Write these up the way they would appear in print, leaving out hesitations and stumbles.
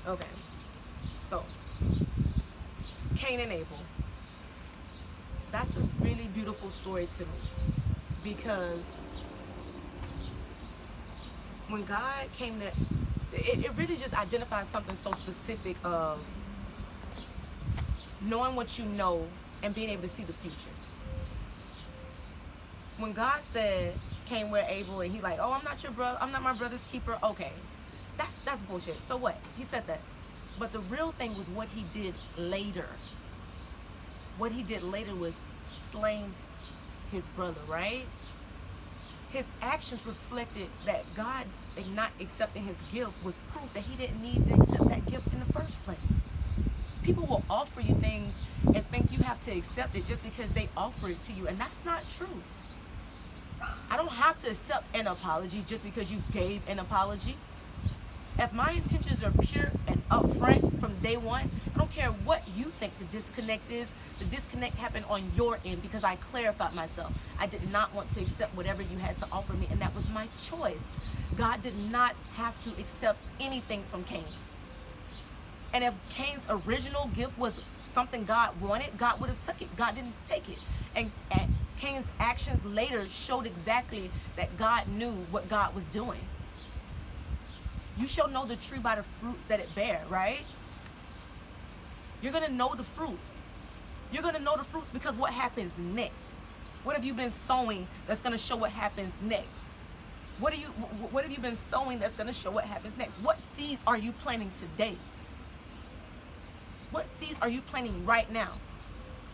Okay. So, Cain and Able. That's a really beautiful story to me because when God came to, it really just identifies something so specific of knowing what you know and being able to see the future. When God said, Cain were Abel, and he like, oh, I'm not your brother, I'm not my brother's keeper. Okay, that's bullshit. So what? He said that, but the real thing was what he did later. What he did later was slain his brother, right? His actions reflected that God not accepting his gift was proof that he didn't need to accept that gift in the first place. People will offer you things and think you have to accept it just because they offer it to you, and that's not true. I don't have to accept an apology just because you gave an apology. If my intentions are pure and upfront from day one, I don't care what you think the disconnect is. The disconnect happened on your end because I clarified myself. I did not want to accept whatever you had to offer me, and that was my choice. God did not have to accept anything from Cain. And if Cain's original gift was something God wanted, God would have took it. God didn't take it. And Cain's actions later showed exactly that God knew what God was doing. You shall know the tree by the fruits that it bear, right? You're going to know the fruits. You're going to know the fruits because what happens next? What have you been sowing that's going to show what happens next? What have you been sowing that's going to show what happens next? What seeds are you planting today? What seeds are you planting right now?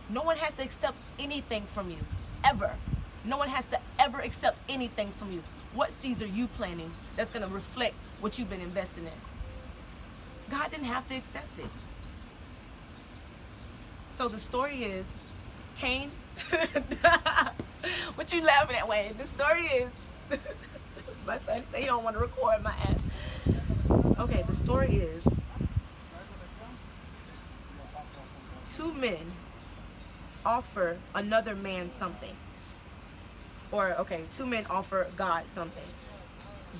No one has to accept anything from you, ever. No one has to ever accept anything from you. What seeds are you planting that's going to reflect what you've been investing in? God didn't have to accept it. So the story is, Cain, what you laughing at, Wayne? The story is, my son say you don't want to record my ass. Okay, the story is, two men offer another man something. Or, okay, two men offer God something.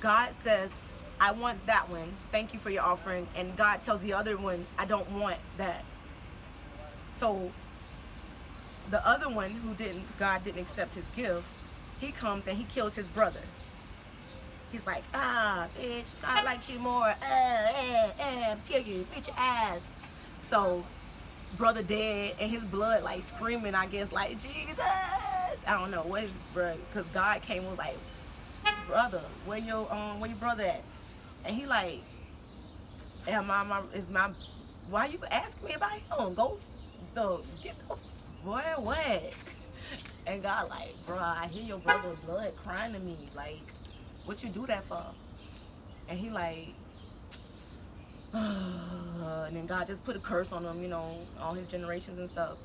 God says, I want that one. Thank you for your offering. And God tells the other one, I don't want that. So the other one God didn't accept his gift, he comes and he kills his brother. He's like, bitch, God likes you more. Kill you, bitch your ass. So brother dead and his blood like screaming, I guess, like, Jesus. I don't know what his brother, because God came and was like, brother, where your brother at? And he like, why you asking me about him? Get the boy, what? And God like, bro, I hear your brother's blood crying to me. Like, what you do that for? And he like, and then God just put a curse on him, all his generations and stuff.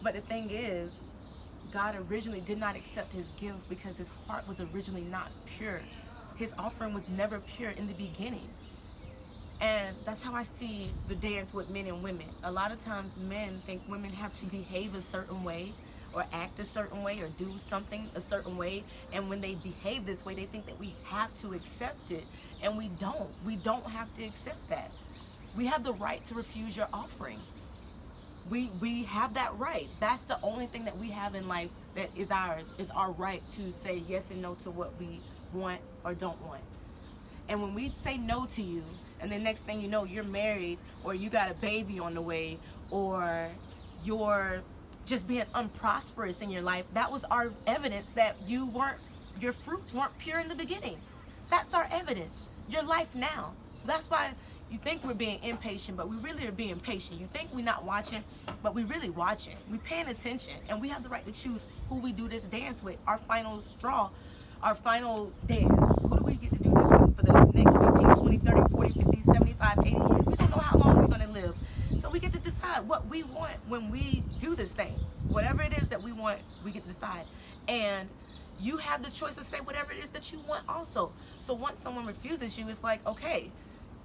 But the thing is, God originally did not accept his gift because his heart was originally not pure. His offering was never pure in the beginning. And that's how I see the dance with men and women. A lot of times men think women have to behave a certain way or act a certain way or do something a certain way. And when they behave this way, they think that we have to accept it. And we don't. We don't have to accept that. We have the right to refuse your offering. We have that right. That's the only thing that we have in life that is ours, is our right to say yes and no to what we want or don't want. And when we say no to you, and the next thing you know, you're married, or you got a baby on the way, or you're just being unprosperous in your life, that was our evidence that your fruits weren't pure in the beginning. That's our evidence. Your life now. That's why you think we're being impatient, but we really are being patient. You think we're not watching, but we really watching. We paying attention, and we have the right to choose who we do this dance with. Our final straw, our final dance. Who do we get to do this with for the next 15, 20, 30, 40, 50, 75, 80 years? We don't know how long we're going to live. So we get to decide what we want when we do these things. Whatever it is that we want, we get to decide. And you have this choice to say whatever it is that you want also. So once someone refuses you, it's like, okay,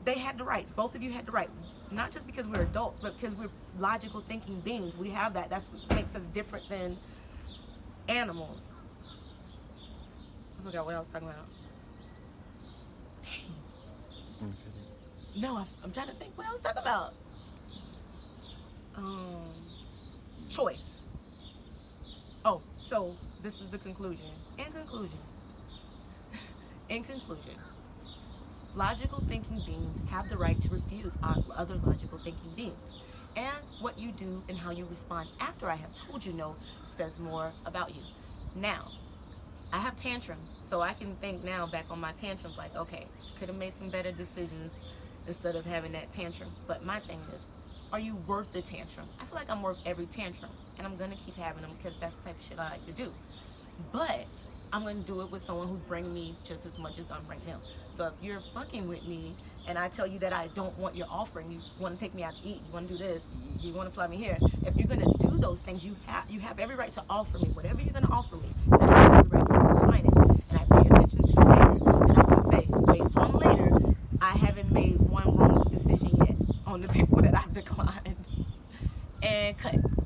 they had the right. Both of you had the right. Not just because we're adults, but because we're logical thinking beings. We have that. That's what makes us different than animals. I forgot what I was talking about. Dang. Okay. No, I'm trying to think what I was talking about. Um, choice. Oh, so this is the conclusion. In conclusion, logical thinking beings have the right to refuse other logical thinking beings. And what you do and how you respond after I have told you no says more about you. Now, I have tantrums, so I can think now back on my tantrums like, okay, could have made some better decisions instead of having that tantrum. But my thing is, are you worth the tantrum? I feel like I'm worth every tantrum, and I'm gonna keep having them because that's the type of shit I like to do. But I'm gonna do it with someone who's bringing me just as much as I'm right now. So if you're fucking with me and I tell you that I don't want your offering, you want to take me out to eat, you want to do this, you want to fly me here. If you're gonna do those things, you have every right to offer me whatever you're gonna offer me. And I have every right to decline it. And I pay attention to later, and I can say based on later, I haven't made one wrong decision yet on the people that I've declined. And cut.